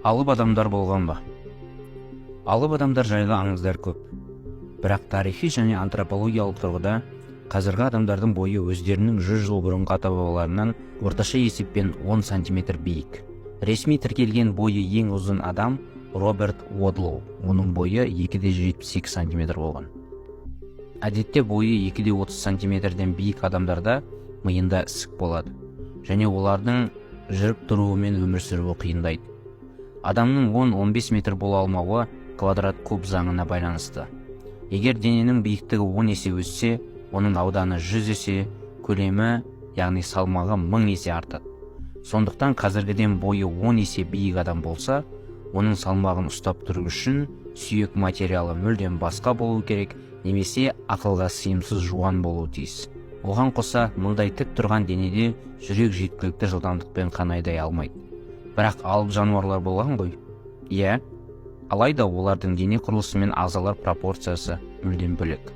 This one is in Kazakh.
Алып адамдар болған ба? Алып адамдар жайлы аңыздар көп. Бірақ тарихи және антропологиялық тұрғыда қазіргі адамдардың бойы өздерінің 100 жыл бұрынғы ата-бабаларынан орташа есеппен 10 сантиметр биік. Ресми тіркелген бойы ең ұзын адам Роберт Уодлоу. Оның бойы 2,78 сантиметр болған. Әдетте бойы 2,30 сантиметрден биік адамдарда миында ісік болады, және олардың жүріп тұруы мен өмір сүруі қиындайды. Адамның 10-15 метр бола алмауы квадрат куб заңына байланысты. Егер дененің биіктігі 10 есе өссе, оның ауданы 100 есе, көлемі, яғни салмағы 1000 есе артады. Сондықтан қазіргіден бойы 10 есе биік адам болса, оның салмағын ұстап тұру үшін сүйек материалы мүлдем басқа болу керек, немесе ақылға сыйымсыз жуан болуы тиіс. Оған қоса, мұндай тік тұрған денеде жүрек жеткілікті жылдамдықпен қан айдай алмайды. Бірақ алып жануарлар болған ғой? Иә, алайда олардың дене құрылысы мен ағзалар пропорциясы мүлдем бөлек.